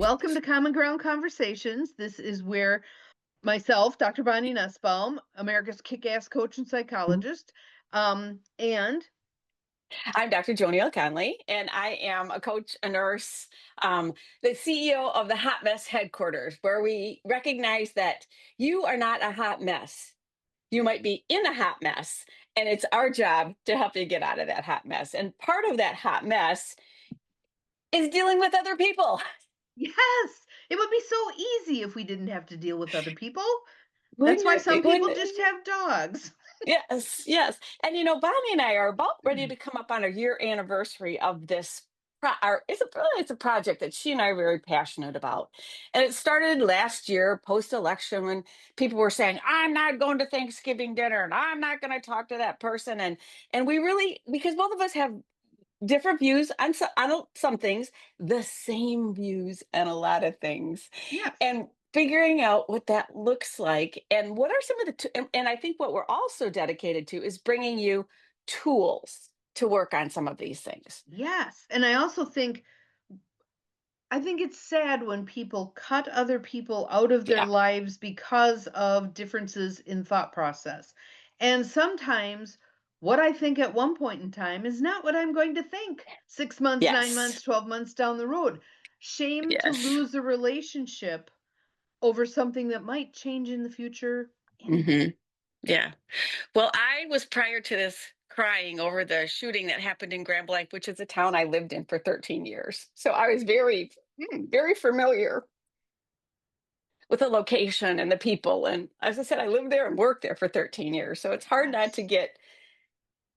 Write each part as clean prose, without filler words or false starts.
Welcome to Common Ground Conversations. This is where myself, Dr. Bonnie Nussbaum, America's kick-ass coach and psychologist, and I'm Dr. JoNeil Conley, and I am a coach, a nurse, the CEO of the Hot Mess headquarters, where we recognize that you are not a hot mess. You might be in a hot mess, and it's our job to help you get out of that hot mess. And part of that hot mess is dealing with other people. yes, it would be so easy if we didn't have to deal with other people. That's Wouldn't why it be? some people Wouldn't just it? have dogs. Yes, yes. And Bonnie and I are about ready to come up on a year anniversary of this. It's a project that she and I are very passionate about. And it started last year, post election, when people were saying, I'm not going to Thanksgiving dinner and I'm not going to talk to that person. And we really, because both of us have different views on some things, the same views on a lot of things, Yes, and figuring out what that looks like and what are some of and I think what we're also dedicated to is bringing you tools to work on some of these things. yes. And I think it's sad when people cut other people out of their Yeah. lives because of differences in thought process. And sometimes what I think at one point in time is not what I'm going to think 6 months, 9 months, Yes. 12 months down the road. Shame to Yes. lose a relationship over something that might change in the future anyway. Hmm. Yeah. Well, I was prior to this crying over the shooting that happened in Grand Blanc, which is a town I lived in for 13 years. So I was very familiar with the location and the people. And as I said, I lived there and worked there for 13 years. So it's hard not to Yes, get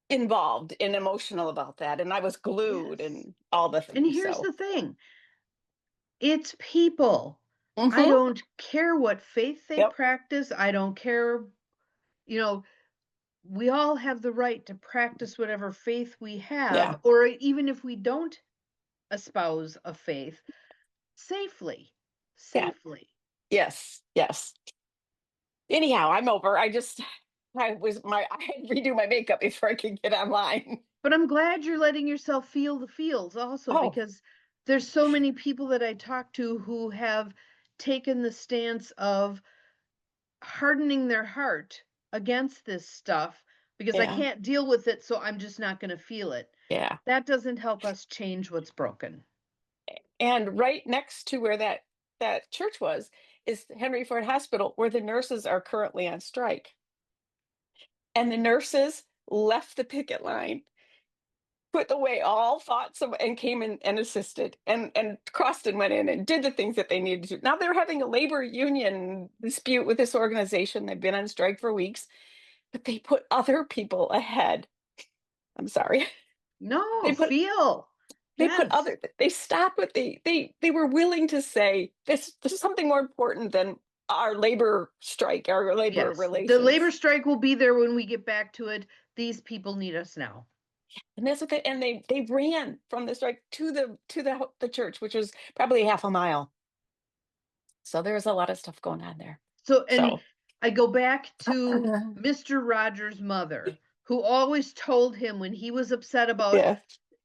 involved and emotional about that. And I was glued yes. and all the And things. here's So, the thing, it's people. I hmm, don't care what faith they yep. practice. I don't care, you know, we all have the right to practice whatever faith we have, Yeah. or even if we don't espouse a faith, safely. Yeah. Safely. Yes. Yes. Anyhow, I'm over. I had to redo my makeup before I could get online. But I'm glad you're letting yourself feel the feels also, Oh, because there's so many people that I talk to who have taken the stance of hardening their heart against this stuff because I yeah. can't deal with it, so I'm just not going to feel it. Yeah. That doesn't help us change what's broken. And right next to where that church was is Henry Ford Hospital, where the nurses are currently on strike. And the nurses left the picket line, put away all thoughts of, and came in and assisted and crossed and went in and did the things that they needed to. Now they're having a labor union dispute with this organization. They've been on strike for weeks, but they put other people ahead. I'm sorry. No, They put feel. Yes. they stopped what they were willing to say this is something more important than our labor strike, our labor Yes. The labor relations. strike will be there when we get back to it. These people need us now. And that's what they ran from the strike to the church, which was probably half a mile. So there's a lot of stuff going on there. So, and So I go back to uh, Mr. Rogers' mother, who always told him when he was upset about yeah,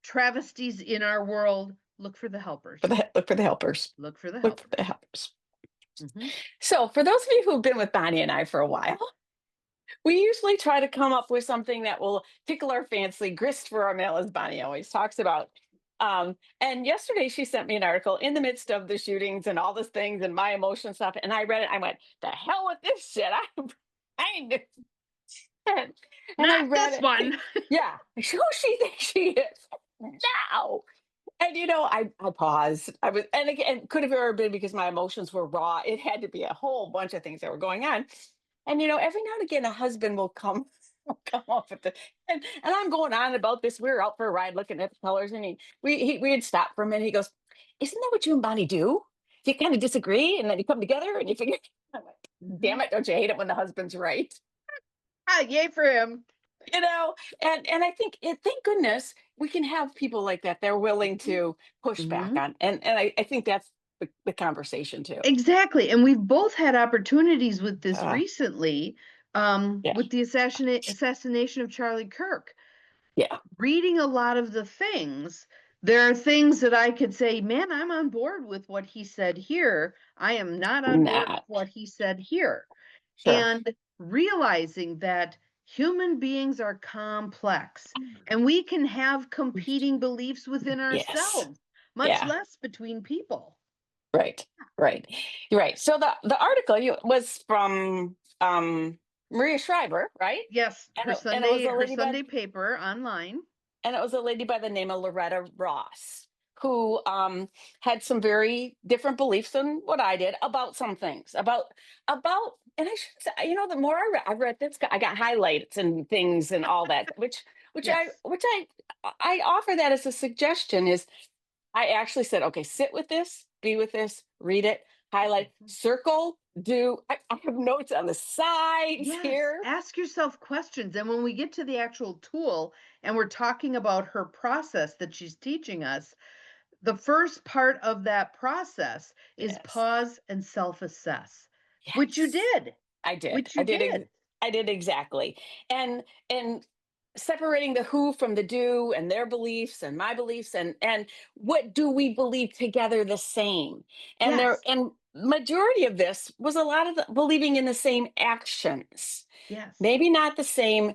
travesties in our world, look for the helpers. look for the helpers. Look for the Look for the helpers. helpers. Hmm. So for those of you who've been with Bonnie and I for a while, we usually try to come up with something that will tickle our fancy, grist for our mill, as Bonnie always talks about. And yesterday she sent me an article in the midst of the shootings and all these things and my emotion stuff. And I read it. I went, the hell with this shit. I ain't doing it. And I Not read this it. one. Yeah. Who she thinks she is now. And I paused. I was, and again, it could have ever been because my emotions were raw. It had to be a whole bunch of things that were going on. And every now and again, a husband will come, will come up with and I'm going on about this. We were out for a ride, looking at the colors, and we had stopped for a minute. He goes, "Isn't that what you and Bonnie do? You kind of disagree, and then you come together, and you figure." I'm like, Hmm. damn it! Don't you hate it when the husband's right? Ah, yay for him. you know and I think thank goodness we can have people like that they're willing to push back Hmm. on, and I think that's the conversation too. Exactly. And we've both had opportunities with this uh recently, yeah, with the assassination of Charlie Kirk. yeah, Reading a lot of the things, There are things that I could say, man, I'm on board with what he said here. I am not on board with Not what he said here. sure. And realizing that human beings are complex and we can have competing beliefs within Yes. ourselves, much Yeah. less between people. Right. Right. You're right. So the article was from Maria Shriver, right? Yes, And it was a her lady by Sunday paper online. the name of Loretta Ross, who had some very different beliefs than what I did about some things. About and I should say, the more I read this, I got highlights and things and all that, Yes. which I offer that as a suggestion. Is I actually said, okay, sit with this, be with this, read it, highlight, Mhm. circle, do. I have notes on the sides Yes, here. ask yourself questions. And when we get to the actual tool and we're talking about her process that she's teaching us, the first part of that process is Yes. pause and self assess, which you Yes. did, I did. which you did. I did exactly. And separating the who from the do and their beliefs and my beliefs and what do we believe together the same. Yes, And majority of this was a lot of believing in the same actions. yes, Maybe not the same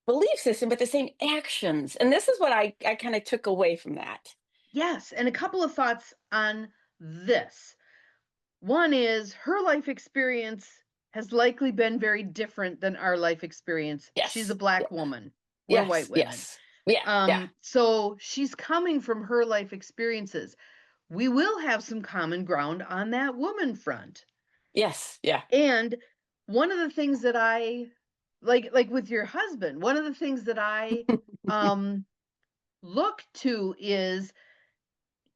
belief system, but the same actions. And this is what I kind of took away from that. yes. And a couple of thoughts on this. One is her life experience has likely been very different than our life experience. She's a Yes. black woman. We're white Yes. women. Yes. Yeah. Yeah. So she's coming from her life experiences. We will have some common ground on that woman front. Yes. Yeah. And one of the things that I like with your husband, one of the things that I um look to is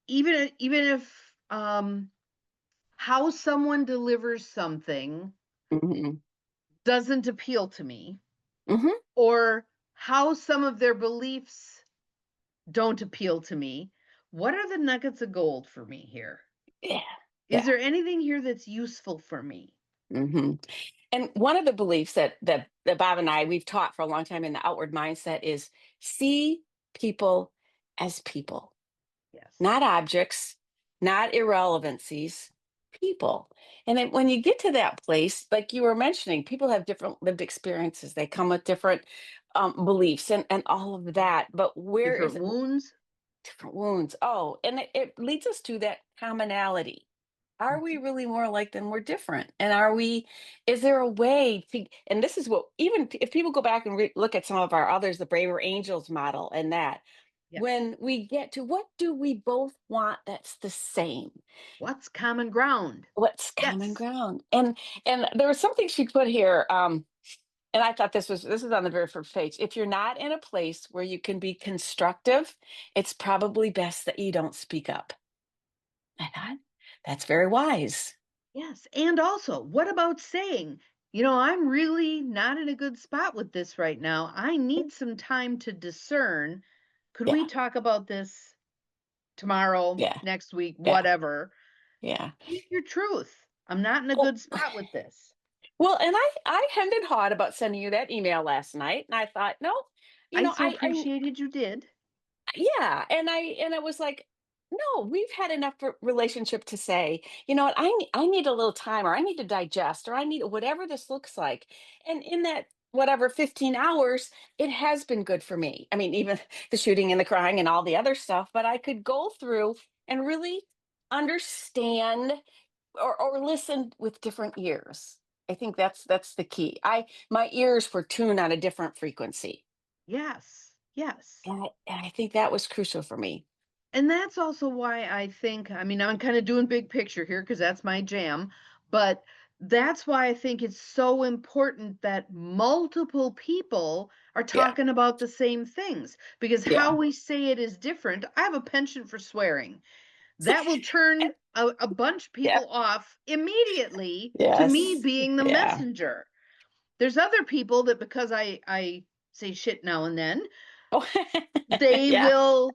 even if how someone delivers something Hmm. doesn't appeal to me, Hmm. or how some of their beliefs don't appeal to me, what are the nuggets of gold for me here? Yeah. Is Yeah. there anything here that's useful for me? Hmm. And one of the beliefs that Bob and we've taught for a long time in the outward mindset is see people as people, Yes. not objects, not irrelevancies, people. And then when you get to that place, like you were mentioning, people have different lived experiences. They come with different beliefs and all of that. But where is Different it? wounds. Different wounds. Oh, and it leads us to that commonality. Are we Mhm. really more alike than we're different? And is there a way to, and this is what, even if people go back and look at some of our others, the Braver Angels model and that, Yes. when we get to what do we both want that's the same? What's common ground? What's common Yes. ground? And there was something she put here, and I thought this is on the very first page. If you're not in a place where you can be constructive, it's probably best that you don't speak up. I thought that's very wise. Yes. And also, what about saying, I'm really not in a good spot with this right now. I need some time to discern. Could Yeah, we talk about this tomorrow, yeah, next week, yeah, whatever? yeah. Speak your truth. I'm not in a Well, good spot with this. well, and I hemmed and hawed about sending you that email last night, and I thought, no, I so I appreciated you did. yeah, and I was like, no, we've had enough relationship to say, you know what, I need a little time, or I need to digest, or I need whatever this looks like, and in that whatever 15 hours, it has been good for me. I mean, even the shooting and the crying and all the other stuff, but I could go through and really understand or listen with different ears. I think that's the key. My ears were tuned on a different frequency, Yes. Yes. and I think that was crucial for me. And that's also why I think, I mean, I'm kind of doing big picture here because that's my jam, but that's why I think it's so important that multiple people are Yeah, talking about the same things because how yeah. we say it is different. I have a penchant for swearing. That will turn a bunch of Yeah. people off immediately to me Yes. being the Yeah. messenger. There's other people that because I say shit now and then, Oh, they yeah. will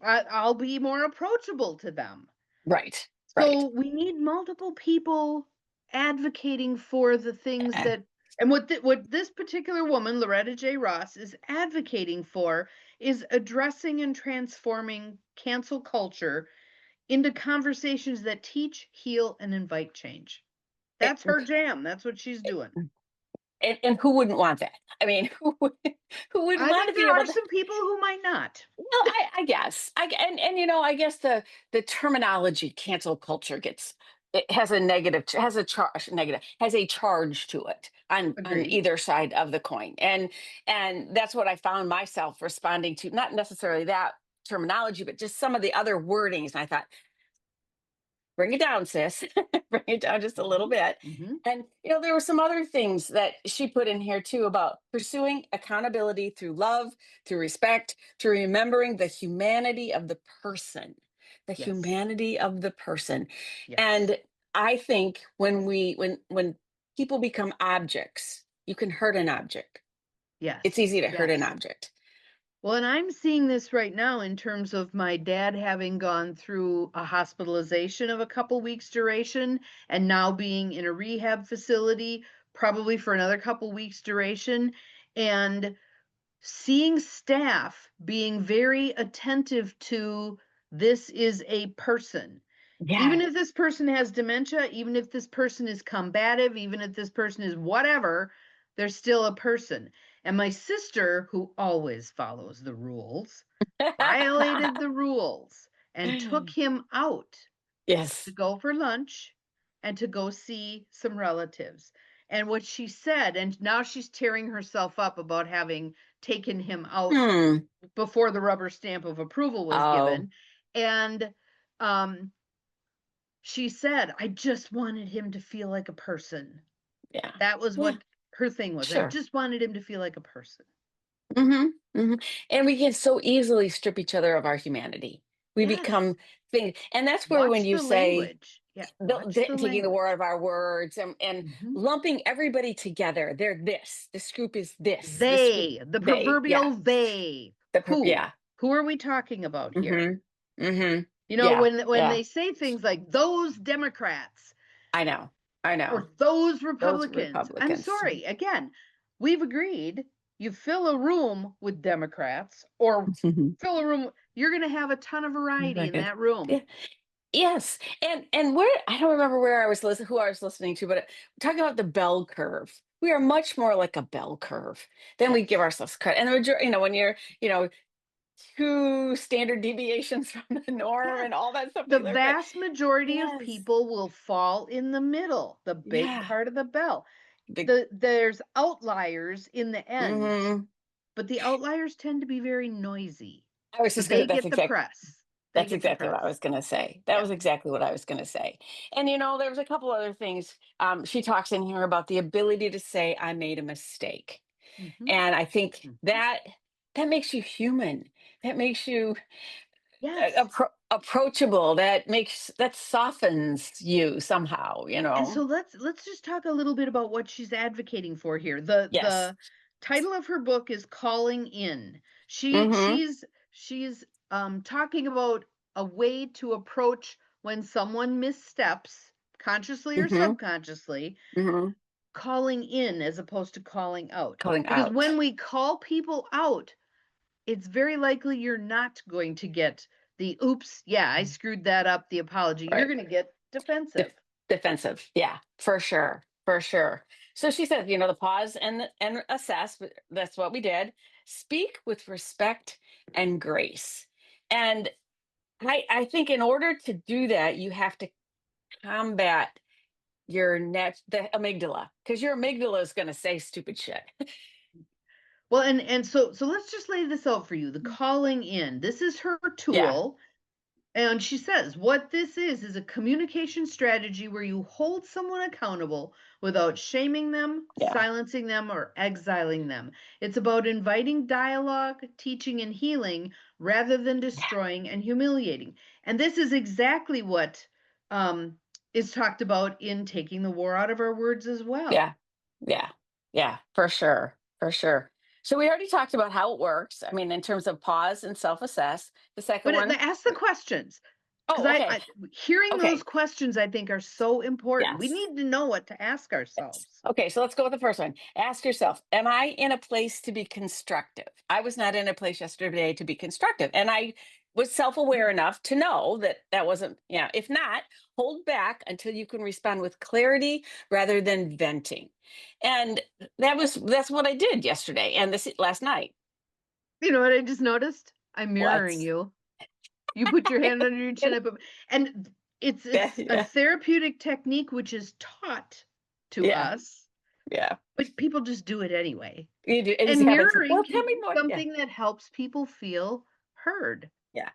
I'll be more approachable to them. Right. Right. So we need multiple people advocating for the things Uh, that, and what this particular woman, Loretta J. Ross, is advocating for is addressing and transforming cancel culture into conversations that teach, heal, and invite change. It- That's her jam. That's what she's doing. and who wouldn't want that? I mean, who wouldn't I want think to be there able are to? some people who might not. Well, I guess and I guess the terminology cancel culture gets, it has a negative, has a charge, negative, has a charge to it on Agreed. either side of the coin, and that's what I found myself responding to, not necessarily that terminology, but just some of the other wordings. And I thought, bring it down, sis. Bring it down just a little Mhm, bit. mhm. And there were some other things that she put in here too about pursuing accountability through love, through respect, through remembering the humanity of the person, the Yes. humanity of the person. Yes. And I think when people become objects, you can hurt an object. It's Yes. easy to hurt an Yes. object. Well, and I'm seeing this right now in terms of my dad having gone through a hospitalization of a couple weeks duration and now being in a rehab facility, probably for another couple weeks duration. And seeing staff being very attentive to this is a person. Even Yeah. if this person has dementia, even if this person is combative, even if this person is whatever, they're still a person. And my sister, who always follows the rules, violated the rules and took him out to Yes. go for lunch and to go see some relatives. And what she said, and now she's tearing herself up about having taken him out Hmm. before the rubber stamp of approval was Oh, given. And um, she said, I just wanted him to feel like a person. yeah. That was Yeah. what her thing was. I Sure. just wanted him to feel like a person. Mhm, mhm, and we can so easily strip each other of our humanity. We Yes. become thing, and that's where when Watch you the say language. Yeah. Watch the taking the word out language. of our words, and Mhm. lumping everybody together. They're this group is this group The they, yeah, proverbial they. Who? yeah, Who are we talking about here? mhm, mhm, You know, yeah, when yeah. they say things like those Democrats I know, I know. or those Those Republicans, I'm Republicans, sorry. Again, we've agreed you fill a room with Democrats or fill a room, you're going to have a ton of variety in that room. yeah. Yes, and where I don't remember where I was listening, who I was listening to, but talking about the bell curve, we are much more like a bell curve than we give Yes. ourselves credit. And the majority, when you're, 2 standard deviations from the norm Yes. and all that stuff The we learned. But vast majority of yes, people will fall in the middle, the big yeah, part of the bell. the There's outliers in the end, hmm but the outliers tend to be very noisy. I was So just gonna. they That's get the exact. press. They That's get the exactly what I press. was gonna say. That Yeah. was exactly what I was gonna say. And there was a couple other things. She talks in here about the ability to say, "I made a mistake." Mhm. And I think Mhm. that makes you human. That makes you Yes. approachable. That softens you somehow. And so let's just talk a little bit about what she's advocating for here. Yes. The title of her book is Calling In. She Mm-hmm. she's she's talking about a way to approach when someone missteps consciously or Mm-hmm. subconsciously, Mm-hmm. calling in as opposed to calling out. Calling Because when out. we call people out, it's very likely you're not going to get the oops, yeah, I screwed that up, the apology. You're Right. going to get defensive. Def- defensive. Yeah, for sure. For sure. So she said, the pause and assess. But that's what we did. Speak with respect and grace. And I think in order to do that, you have to combat the amygdala, because your amygdala is going to say stupid shit. Well, and so let's just lay this out for you. The calling in. This is her Yeah, tool. And she says, what this is a communication strategy where you hold someone accountable without shaming them, yeah, silencing them, or exiling them. It's about inviting dialogue, teaching, and healing rather than yeah, destroying and humiliating. And this is exactly what um, is talked about in Taking the War Out of Our Words as yeah, well. yeah, yeah, for sure, for sure. So we already talked about how it works. I mean, in terms of pause and self-assess. The second But one, ask the questions. Because Oh, okay. hearing those Okay. questions, I think, are so important. We Yes. need to know what to ask Yes. ourselves. Okay, so let's go with the first one. Ask yourself, am I in a place to be constructive? I was not in a place yesterday to be constructive. And I was self aware Mm. enough to know that that wasn't, yeah. If not, hold back until you can respond with clarity rather than venting. And that's what I did yesterday and this last night. You know what I just noticed? I'm What? mirroring you. You put your hand under your chin, and Yeah, it's a yeah, therapeutic technique which is taught to yeah, us, yeah. but people just do it anyway. You do, it just And happens. mirroring Well, can tell me be more. Yeah, something that helps people feel heard. yeah.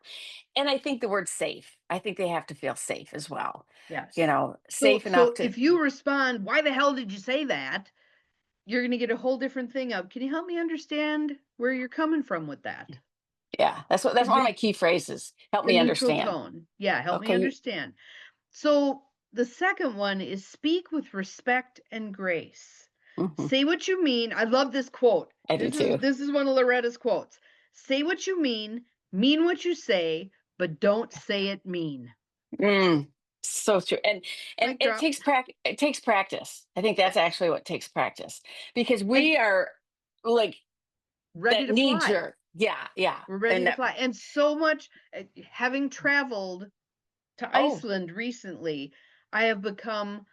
And I think the word safe. I think they have to feel safe as well. You Yes. know, So safe enough to. if you respond, "Why the hell did you say that?" You're gonna get a whole different thing of, "Can you help me understand where you're coming from with that?" Yeah, that's Because one of my key phrases. Help the me neutral understand. tone. Yeah, help me Okay. understand. So the second one is speak with respect and grace. Mhm, Say what you mean. I love this quote. I do too. This is one of Loretta's quotes. Say what you mean what you say, but don't say it mean. Mm, so true. And Mic drop. it takes practice. I think that's actually what takes practice because And we are like ready that to knee fly. jerk. Yeah, yeah. We're ready And to that. fly. And so much having traveled to Oh. Iceland recently, I have become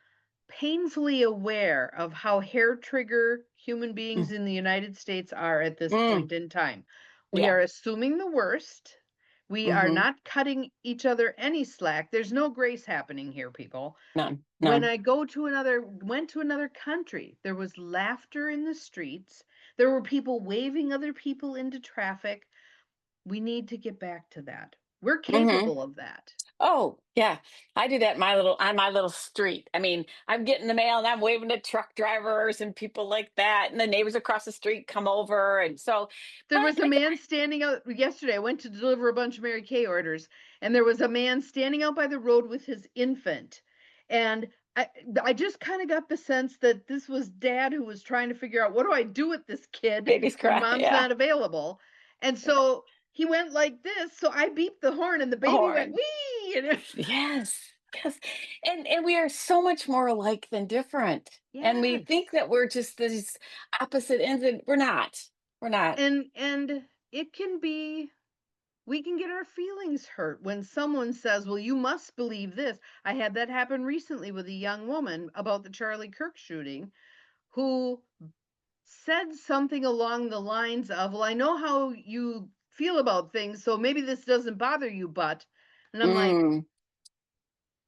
painfully aware of how hair trigger human Mm, beings in the United States are at this mm, point in time. We yeah. are assuming the worst. We are Hmm. not cutting each other any slack. There's no grace happening here, people. None. When None. I went to another country, there was laughter in the streets. There were people waving other people into traffic. We need to get back to that. We're Hmm. capable of that. Oh, yeah. I do that in my little street. I mean, I'm getting the mail and I'm waving to truck drivers and people like that. And the neighbors across the street come over. And so, There but was a man standing out yesterday. I went to deliver a bunch of Mary Kay orders, and there was a man standing out by the road with his infant. And I I just kind of got the sense that this was dad who was trying to figure out what do I do with this kid babies when cry. mom's Yeah. not available. And Yeah. so he went like this, so I beeped the horn and the baby went Horn. wee and Yes. Yes. And we are so much more alike than different. And we yes. think that we're just these opposite ends, and we're not. We're not. And it can be we can get our feelings hurt when someone says, "Well, you must believe this." I had that happen recently with a young woman about the Charlie Kirk shooting who said something along the lines of, "Well, I know how you feel about things, so maybe this doesn't bother you, but." And I'm like, Mm,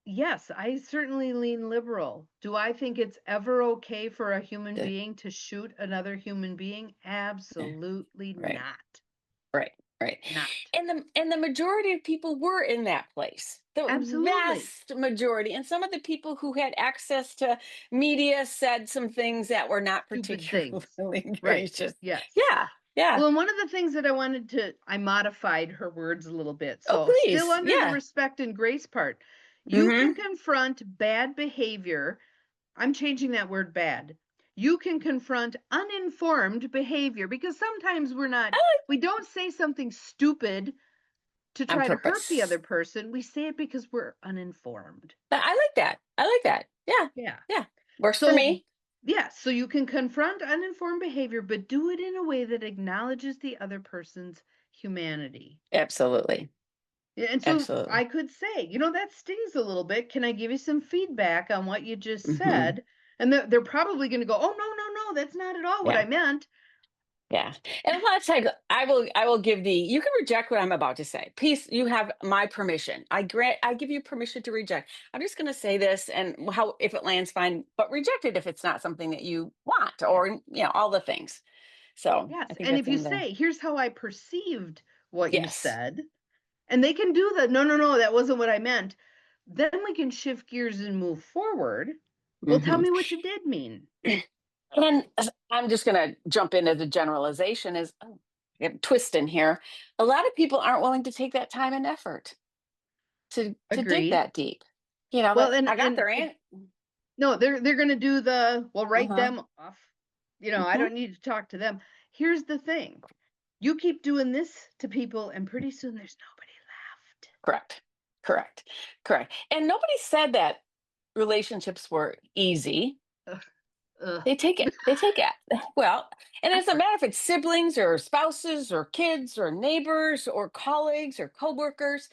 "Yes, I certainly lean liberal. Do I think it's ever okay for a human the- being to shoot another human being? yeah, Absolutely right. not. Right, right. Not. And the majority of people were in that place. The Absolutely. vast majority. And some of the people who had access to media said some things that were not Stupid things. particularly Right. gracious. Yes. Yeah, yeah. Well, and one of the things that I modified her words a little bit. Oh, So, still please. under the Yeah. respect and grace part, you can Mm-hmm. confront bad behavior. I'm changing that word bad. You can confront uninformed behavior because sometimes I like we don't say something stupid to on try to hurt the other purpose. person. We say it because we're uninformed. I like that. I like that. Yeah. Yeah. Yeah. Works for So, me. yeah, so you can confront uninformed behavior, but do it in a way that acknowledges the other person's humanity. Absolutely. Yeah, and so Absolutely. I could say, that stings a little bit. Can I give you some feedback on what you just Hmm. said? And they're probably going to go, "Oh, no, no, no, that's not at all what I Yeah. meant." Yeah. And a lot of times I will give you can reject what I'm about to say. Peace, you have my permission. I give you permission to reject. I'm just gonna say this and how if it lands fine, but reject it if it's not something that you want Yeah. or all the things. So I Yes. think And that's if you another say, "Here's how I perceived what you yes. said," and they can do that, "No, no, no, that wasn't what I meant." Then we can shift gears and move forward. "Well, tell Hmm. me what you did mean." And I'm just gonna jump into the generalization is twist in here. A lot of people aren't willing to take that time and effort to dig Agreed. that deep. You know, Well, that and I got and their it aunt. no, they're gonna do well, write Uh-huh. them off. I don't need to talk to them. Here's the thing. You keep doing this to people, and pretty soon there's nobody left. Correct. Correct. Correct. And nobody said that relationships were easy. Ugh, ugh, They take it. Well, and it doesn't effort. matter if it's siblings or spouses or kids or neighbors or colleagues or coworkers.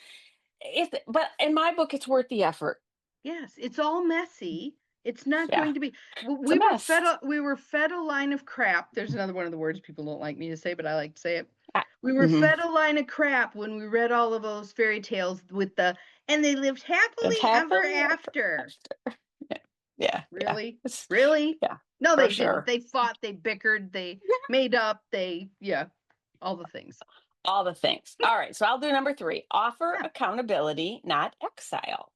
But in my book, it's worth the effort. Yes, it's all messy. It's not Yeah, going to be. it's a mess. We were fed a line of crap. There's another one of the words people don't like me to say, but I like to say it. I, We were mhm. fed a line of crap when we read all of those fairy tales with the and they lived It's happily ever happily ever after. after. Yeah, yeah, yeah. Really? It's Really? yeah, No, for they didn't. sure. They fought, they bickered, they made up, yeah, all the things. All the things. All right, so I'll do number 3. Offer Yeah. accountability, not exile.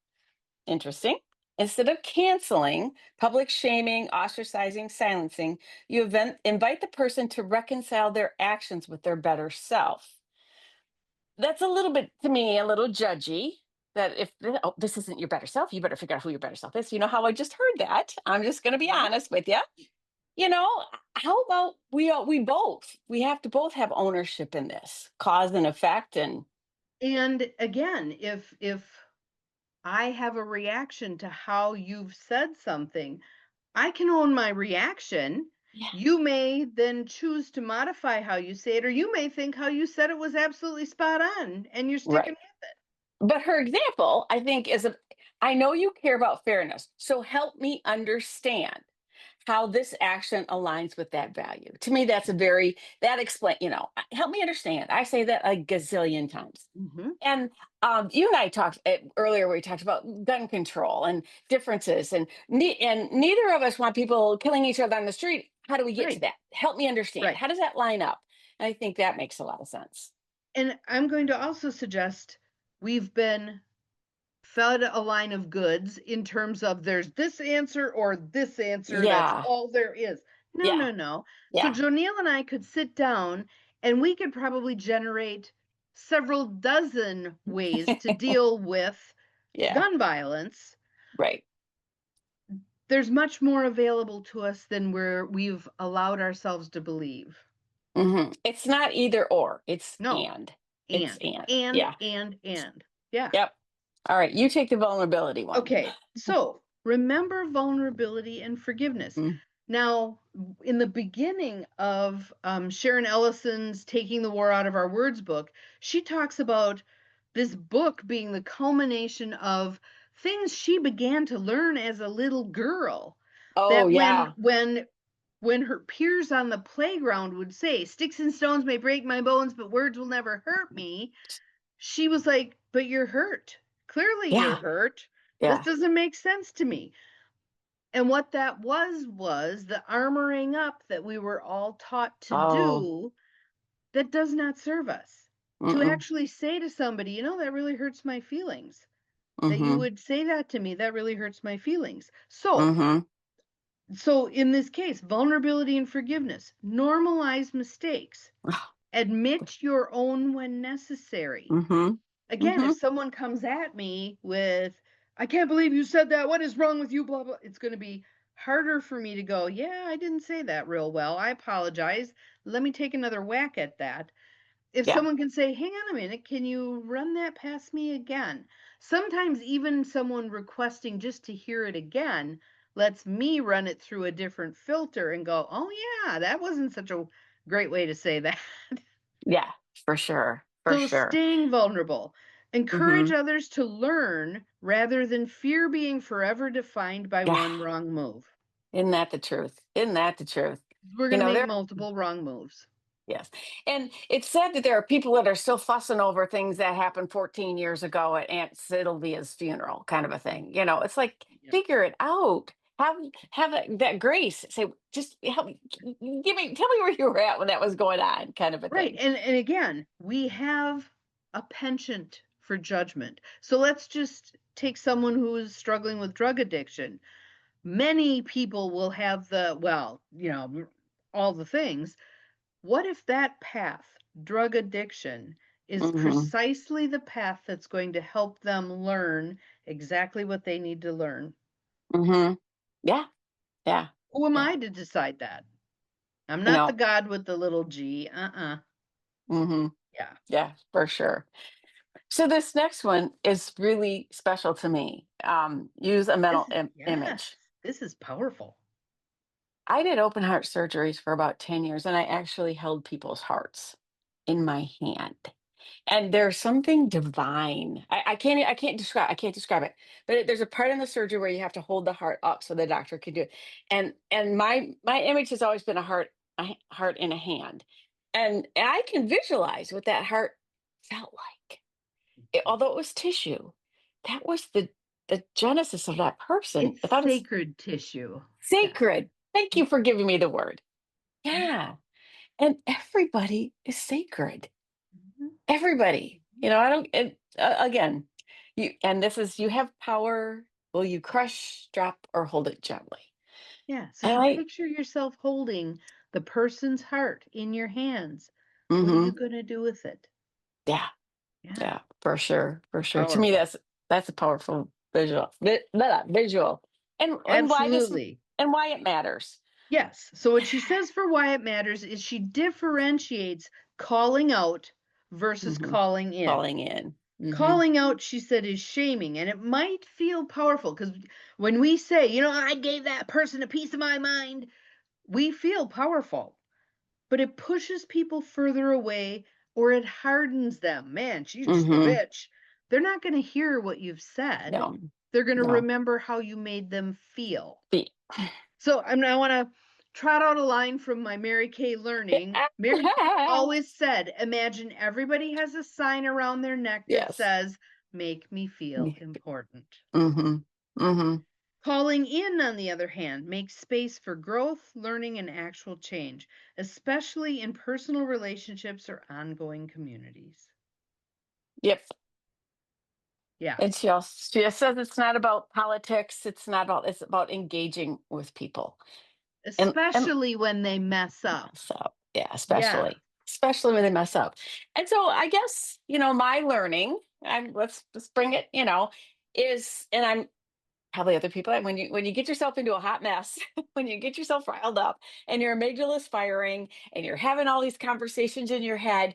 Interesting. Instead of canceling, public shaming, ostracizing, silencing, you invite the person to reconcile their actions with their better self. That's a little bit, to me, a little judgy. That if oh, this isn't your better self, you better figure out who your better self is. You know how I just heard that? I'm just going to be Mhm. honest with you. You know, how about we both? We have to both have ownership in this cause and effect, and And again, if I have a reaction to how you've said something, I can own my reaction. yeah, You may then choose to modify how you say it, or you may think how you said it was absolutely spot on and you're sticking right. with it. But her example, I think, I know you care about fairness. So help me understand how this action aligns with that value. To me, that's a very, that explain, help me understand. I say that a gazillion times. Mhm. And you and I talked earlier, we talked about gun control and differences, and neither of us want people killing each other on the street. How do we get to Right, that? Help me understand. right. How does that line up? And I think that makes a lot of sense. And I'm going to also suggest we've been fed a line of goods in terms of there's this answer or this answer, that's Yeah, all there is. No, yeah, no, no. So yeah, JoNeil and I could sit down and we could probably generate several dozen ways to deal with yeah. gun violence. Right. There's much more available to us than we've allowed ourselves to believe. It's not either or. It's No, and. It's and and. and Yeah. and and yeah. Yep. All right. You take the vulnerability one. Okay, so remember vulnerability and forgiveness. Mm. Now, in the beginning of Sharon Ellison's Taking the War Out of Our Words book, she talks about this book being the culmination of things she began to learn as a little girl. Oh That yeah. when her peers on the playground would say, "Sticks and stones may break my bones, but words will never hurt me," she was like, "But you're hurt. Clearly you're Yeah. hurt. This Yeah. doesn't make sense to me." And what that was the armoring up that we were all taught to Oh. do that does not serve us. To Mm-mm. actually say to somebody, that really hurts my feelings. That you Mm-hmm. would say that to me, that really hurts my feelings. Mm-hmm. So in this case, vulnerability and forgiveness, normalize mistakes, admit your own when necessary. Mm-hmm. Again, Mm-hmm. if someone comes at me with, "I can't believe you said that. What is wrong with you?" Blah, blah, it's going to be harder for me to go, "Yeah, I didn't say that real well. I apologize. Let me take another whack at that." If Yeah. someone can say, "Hang on a minute, can you run that past me again?" Sometimes even someone requesting just to hear it again lets me run it through a different filter and go, "Oh, yeah, that wasn't such a great way to say that." Yeah. For sure. For So sure. staying vulnerable. Mm-hmm. Encourage others to learn rather than fear being forever defined by Yeah. one wrong move. Isn't that the truth? Isn't that the truth? We're You going to know, make there. multiple wrong moves. Yes. And it's sad that there are people that are still fussing over things that happened 14 years ago at Aunt Sylvia's funeral, kind of a thing. It's like, Yeah. figure it out. Have that grace. Say, just help me, tell me where you were at when that was going on, kind of a Right. thing. And again, we have a penchant for judgment. So let's just take someone who is struggling with drug addiction. Many people will have all the things. What if that path, drug addiction, is Hmm. precisely the path that's going to help them learn exactly what they need to learn? Hmm. Yeah. Yeah. Who am Yeah. I to decide that? I'm You not the know, God with the little g. Uh-uh. hmm Yeah. yeah, for sure. So this next one is really special to me. Use a mental Yes, image. this is powerful. I did open heart surgeries for about 10 years, and I actually held people's hearts in my hand. And there's something divine. I can't describe it. But there's a part in the surgery where you have to hold the heart up so the doctor can do it. And my image has always been a heart in a hand. And I can visualize what that heart felt like. Although it was tissue, that was the genesis of that person. It's I thought it's sacred tissue. Yes. sacred. Thank Yeah. you for giving me the word. Mhm. Yeah. And everybody is sacred. Mhm. Everybody. Mhm. I don't, again, and this is, you have power. Will you crush, drop, or hold it gently? Yeah. So And you picture yourself holding the person's heart in your hands. What are you mhm, going to do with it? yeah, Yeah. yeah, for sure. For sure. To me, Powerful. that's a powerful visual, visual. Absolutely. And why it matters. Yes. So what she says for why it matters is she differentiates calling out versus Hmm. calling in. Falling in. Hmm. Calling out, she said, is shaming, and it might feel powerful because when we say, I gave that person a piece of my mind, we feel powerful, but it pushes people further away or it hardens them. Man, she's just a Hmm. bitch. They're not going to hear what you've said. No, They're going to no. remember how you made them feel. Be- So I want to trot out a line from my Mary Kay learning. Mary Kay always said, imagine everybody has a sign around their neck that yes. says, make me feel important. Hmm. Hmm. Calling in, on the other hand, makes space for growth, learning, and actual change, especially in personal relationships or ongoing communities. Yep. Yeah, And she says it's not about politics. It's about engaging with people. And especially when they mess up. mess up. Yeah, Yeah. especially when they mess up. And so I guess, my learning, let's bring it, is, and I'm probably other people, when you get yourself into a hot mess, when you get yourself riled up and your amygdala's firing and you're having all these conversations in your head,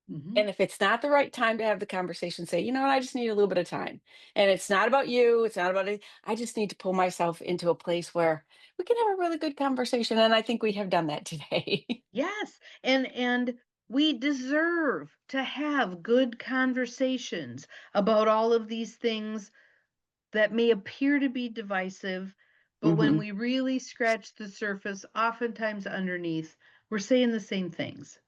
Hmm. and if it's not the right time to have the conversation, say, you know what, I just need a little bit of time. And it's not about you, it's not about it. I just need to pull myself into a place where we can have a really good conversation. And I think we have done that today. Yes. And we deserve to have good conversations about all of these things that may appear to be divisive, but when Hmm. we really scratch the surface, oftentimes underneath, we're saying the same things.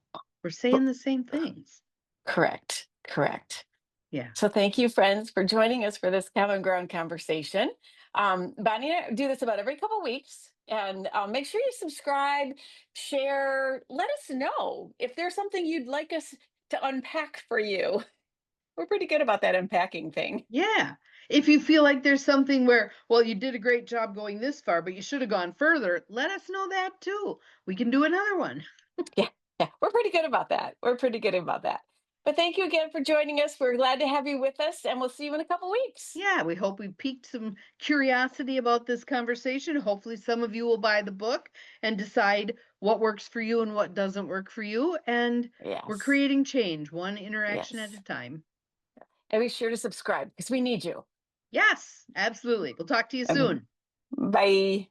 We're saying the same things. Correct. Correct. Yeah. So thank you, friends, for joining us for this common ground conversation. Bonnie and I do this about every couple weeks. And make sure you subscribe, share, let us know if there's something you'd like us to unpack for you. We're pretty good about that unpacking thing. Yeah. If you feel like there's something where, well, you did a great job going this far, but you should have gone further, let us know that too. We can do another one. Yeah, yeah, we're pretty good about that. We're pretty good about that. But thank you again for joining us. We're glad to have you with us, and we'll see you in a couple weeks. Yeah, we hope we piqued some curiosity about this conversation. Hopefully, some of you will buy the book and decide what works for you and what doesn't work for you. And we're Yes, creating change one interaction at yes. a time. And be sure to subscribe because we need you. Yes, absolutely. We'll talk to you Um, soon. bye.